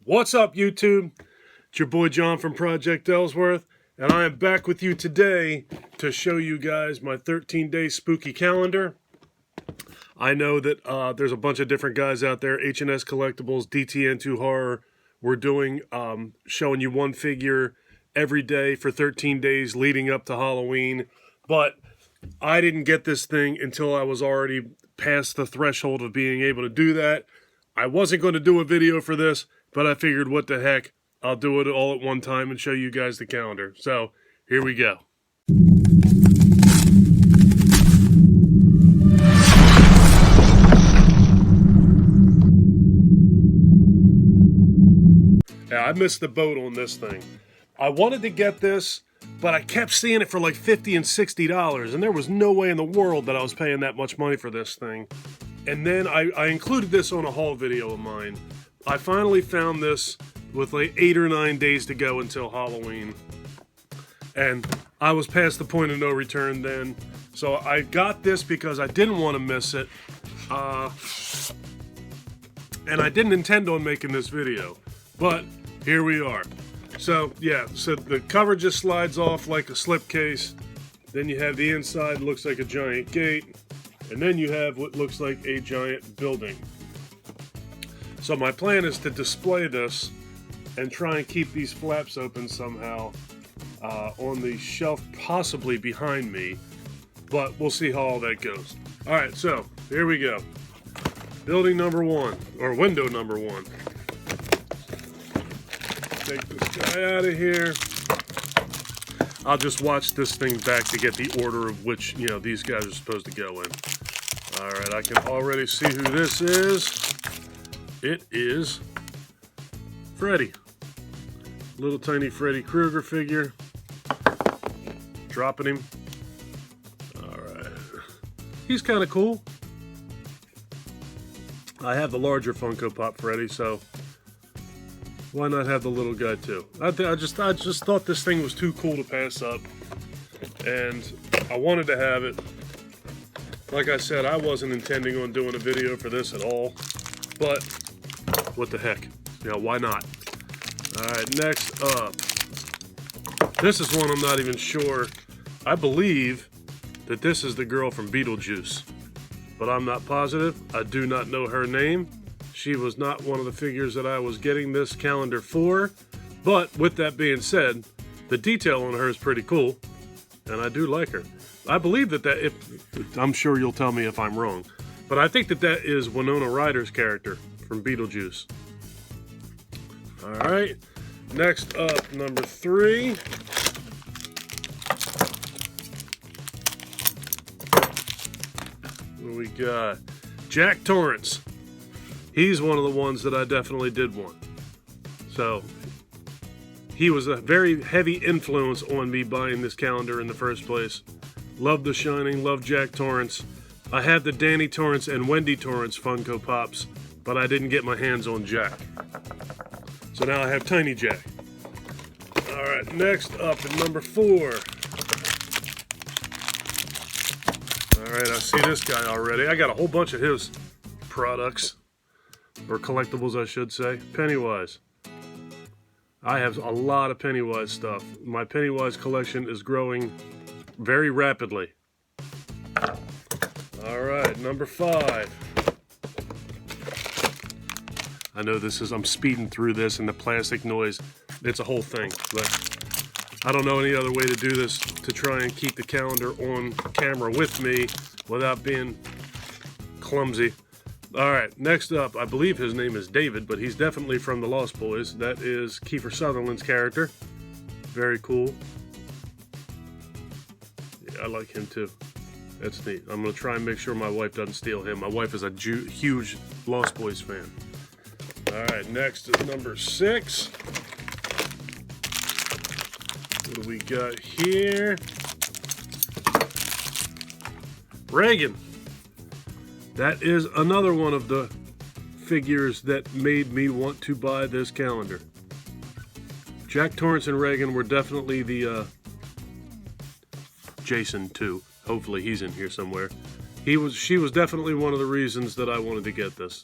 What's up, YouTube? It's your boy John from Project Ellsworth, and I am back with you today to show you guys my 13-day spooky calendar. I know that there's a bunch of different guys out there, H&S Collectibles, DTN2 Horror. We're doing, showing you one figure every day for 13 days leading up to Halloween. But I didn't get this thing until I was already past the threshold of being able to do that. I wasn't going to do a video for this, but I figured, what the heck, I'll do it all at one time and show you guys the calendar. So, here we go. Yeah, I missed the boat on this thing. I wanted to get this, but I kept seeing it for like $50 and $60, and there was no way in the world that I was paying that much money for this thing. And then I included this on a haul video of mine. I finally found this with like 8 or 9 days to go until Halloween. And I was past the point of no return then. So I got this because I didn't want to miss it. And I didn't intend on making this video. But here we are. So yeah, so the cover just slides off like a slipcase. Then you have the inside, looks like a giant gate. And then you have what looks like a giant building. So my plan is to display this and try and keep these flaps open somehow on the shelf, possibly behind me. But we'll see how all that goes. Alright, so here we go. Building number one, or window number one. Take this guy out of here. I'll just watch this thing back to get the order of which, you know, these guys are supposed to go in. Alright, I can already see who this is. It is Freddy. Little tiny Freddy Krueger figure. Dropping him. Alright. He's kind of cool. I have the larger Funko Pop Freddy, so why not have the little guy too? I just thought this thing was too cool to pass up, and I wanted to have it. Like I said, I wasn't intending on doing a video for this at all, but what the heck? You know, why not? Alright, next up. This is one I'm not even sure. I believe that this is the girl from Beetlejuice, but I'm not positive. I do not know her name. She was not one of the figures that I was getting this calendar for, but with that being said, the detail on her is pretty cool, and I do like her. I believe that I'm sure you'll tell me if I'm wrong, but I think that is Winona Ryder's character from Beetlejuice. Alright, next up, number 3. What do we got? Jack Torrance. He's one of the ones that I definitely did want. So, he was a very heavy influence on me buying this calendar in the first place. Love The Shining, love Jack Torrance. I have the Danny Torrance and Wendy Torrance Funko Pops, but I didn't get my hands on Jack. So now I have Tiny Jack. Alright, next up at number 4. Alright, I see this guy already. I got a whole bunch of his products. Or collectibles, I should say. Pennywise. I have a lot of Pennywise stuff. My Pennywise collection is growing very rapidly. Alright, number 5. I know I'm speeding through this and the plastic noise, it's a whole thing, but I don't know any other way to do this to try and keep the calendar on camera with me without being clumsy. Alright, next up, I believe his name is David, but he's definitely from the Lost Boys. That is Kiefer Sutherland's character. Very cool. Yeah, I like him too. That's neat. I'm going to try and make sure my wife doesn't steal him. My wife is a huge Lost Boys fan. Alright, next is number 6. What do we got here? Reagan. That is another one of the figures that made me want to buy this calendar. Jack Torrance and Reagan were definitely the Jason too. Hopefully he's in here somewhere. She was definitely one of the reasons that I wanted to get this.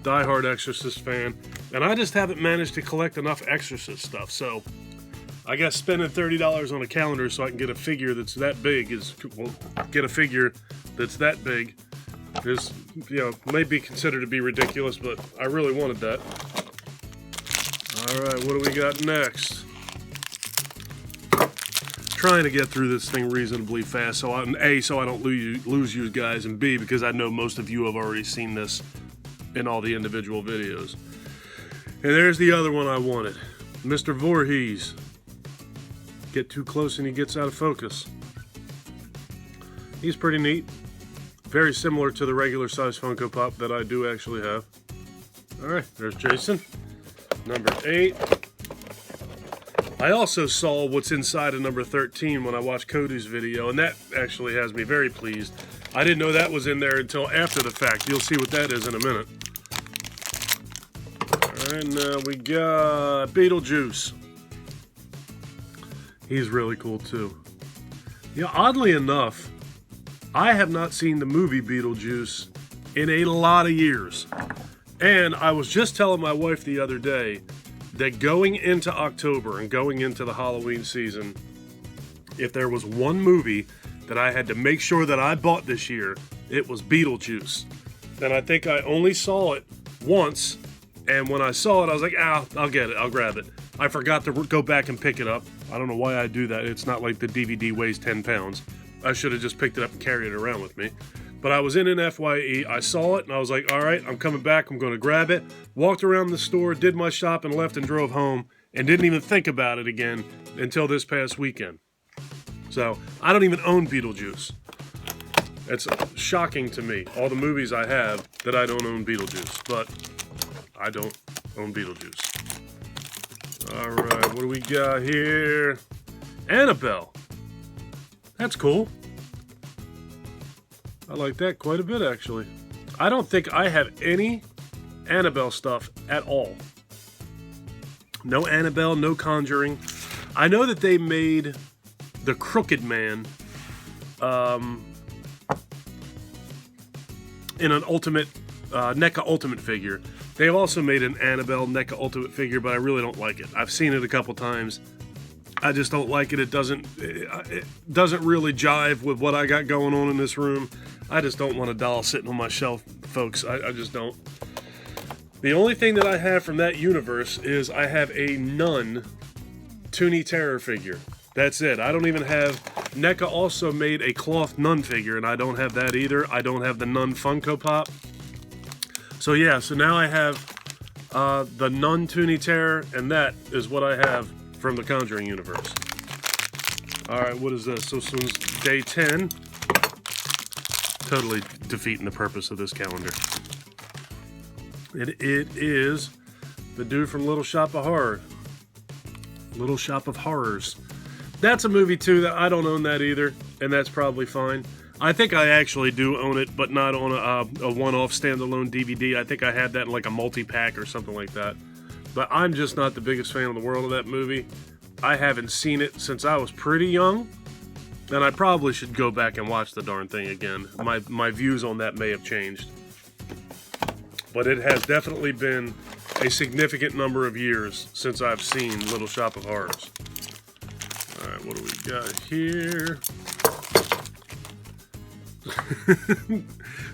Die-hard Exorcist fan. And I just haven't managed to collect enough Exorcist stuff, so I guess spending $30 on a calendar so I can get a figure that's that big is may be considered to be ridiculous, but I really wanted that. All right, what do we got next? Trying to get through this thing reasonably fast, so I don't lose you guys, and B, because I know most of you have already seen this in all the individual videos. And there's the other one I wanted, Mr. Voorhees. Get too close and he gets out of focus. He's pretty neat. Very similar to the regular size Funko Pop that I do actually have. Alright, there's Jason. Number 8. I also saw what's inside of number 13 when I watched Cody's video, and that actually has me very pleased. I didn't know that was in there until after the fact. You'll see what that is in a minute. Alright, now we got Beetlejuice. He's really cool too. Yeah, oddly enough, I have not seen the movie Beetlejuice in a lot of years. And I was just telling my wife the other day that going into October and going into the Halloween season, if there was one movie that I had to make sure that I bought this year, it was Beetlejuice. And I think I only saw it once, and when I saw it, I was like, I'll get it, I'll grab it. I forgot to go back and pick it up. I don't know why I do that. It's not like the DVD weighs 10 pounds. I should have just picked it up and carried it around with me. But I was in an FYE, I saw it, and I was like, all right, I'm coming back, I'm going to grab it. Walked around the store, did my shop, and left and drove home, and didn't even think about it again until this past weekend. So, I don't even own Beetlejuice. It's shocking to me, all the movies I have, that I don't own Beetlejuice. But, I don't own Beetlejuice. Alright, what do we got here? Annabelle. That's cool. I like that quite a bit, actually. I don't think I have any Annabelle stuff at all. No Annabelle, no Conjuring. I know that they made the Crooked Man in an Ultimate, NECA Ultimate figure. They have also made an Annabelle NECA Ultimate figure, but I really don't like it. I've seen it a couple times. I just don't like it. It doesn't really jive with what I got going on in this room. I just don't want a doll sitting on my shelf, folks. I just don't. The only thing that I have from that universe is I have a Nun Toonie Terror figure. That's it. I don't even have... NECA also made a cloth Nun figure, and I don't have that either. I don't have the Nun Funko Pop. So yeah, so now I have the Nun Toonie Terror, and that is what I have from the Conjuring universe. Alright, what is this? So soon as day 10. Totally defeating the purpose of this calendar. It is the dude from Little Shop of Horror. Little Shop of Horrors. That's a movie too that I don't own that either, and that's probably fine. I think I actually do own it, but not on a one-off standalone DVD. I think I had that in like a multi-pack or something like that. But I'm just not the biggest fan in the world of that movie. I haven't seen it since I was pretty young, and I probably should go back and watch the darn thing again. My views on that may have changed. But it has definitely been a significant number of years since I've seen Little Shop of Horrors. Alright, what do we got here?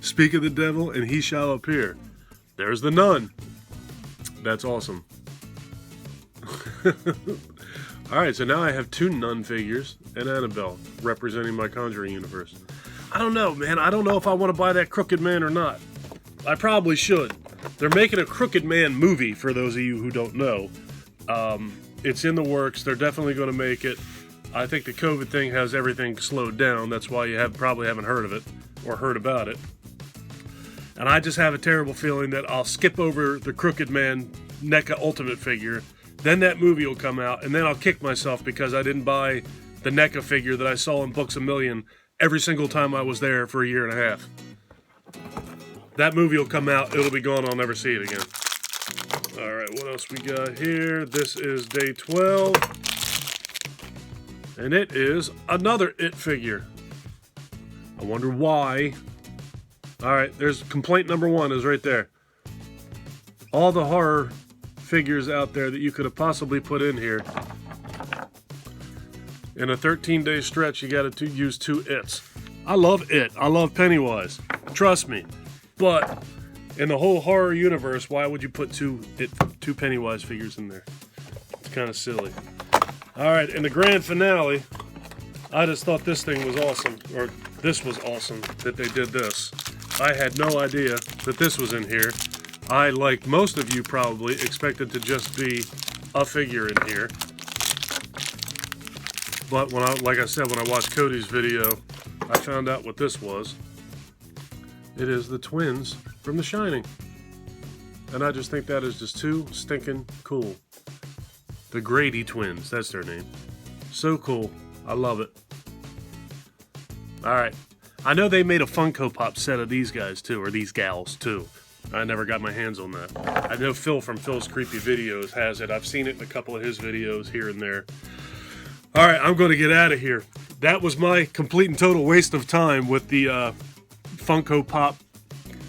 Speak of the devil, and he shall appear. There's the Nun. That's awesome. Alright, so now I have 2 Nun figures and Annabelle representing my Conjuring universe. I don't know, man. I don't know if I want to buy that Crooked Man or not. I probably should. They're making a Crooked Man movie, for those of you who don't know. It's in the works. They're definitely going to make it. I think the COVID thing has everything slowed down. That's why you probably haven't heard of it or heard about it. And I just have a terrible feeling that I'll skip over the Crooked Man NECA Ultimate figure. Then that movie will come out, and then I'll kick myself because I didn't buy the NECA figure that I saw in Books A Million every single time I was there for a year and a half. That movie will come out, it'll be gone, I'll never see it again. Alright, what else we got here? This is day 12. And it is another It figure. I wonder why. Alright, there's complaint number 1 is right there. All the horror figures out there that you could have possibly put in here. In a 13-day stretch, you got to use 2 It's. I love It. I love Pennywise. Trust me. But in the whole horror universe, why would you put 2 Pennywise figures in there? It's kind of silly. All right, in the grand finale, I just thought this thing was awesome, or this was awesome that they did this. I had no idea that this was in here. I, like most of you probably, expected to just be a figure in here. But when like I said, when I watched Cody's video, I found out what this was. It is the twins from The Shining. And I just think that is just too stinking cool. The Grady twins, that's their name. So cool. I love it. Alright. I know they made a Funko Pop set of these guys too, or these gals too. I never got my hands on that. I know Phil from Phil's Creepy Videos has it. I've seen it in a couple of his videos here and there. Alright, I'm going to get out of here. That was my complete and total waste of time with the Funko Pop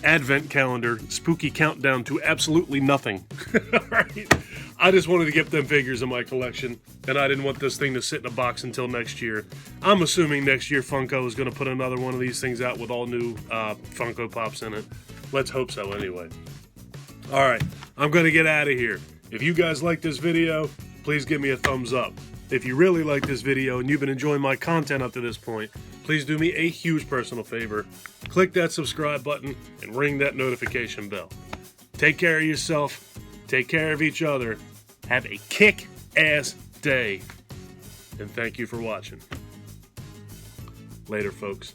Advent Calendar spooky countdown to absolutely nothing. Alright, I just wanted to get them figures in my collection, and I didn't want this thing to sit in a box until next year. I'm assuming next year Funko is going to put another one of these things out with all new Funko Pops in it. Let's hope so anyway. Alright, I'm going to get out of here. If you guys like this video, please give me a thumbs up. If you really like this video and you've been enjoying my content up to this point, please do me a huge personal favor. Click that subscribe button and ring that notification bell. Take care of yourself. Take care of each other. Have a kick-ass day. And thank you for watching. Later, folks.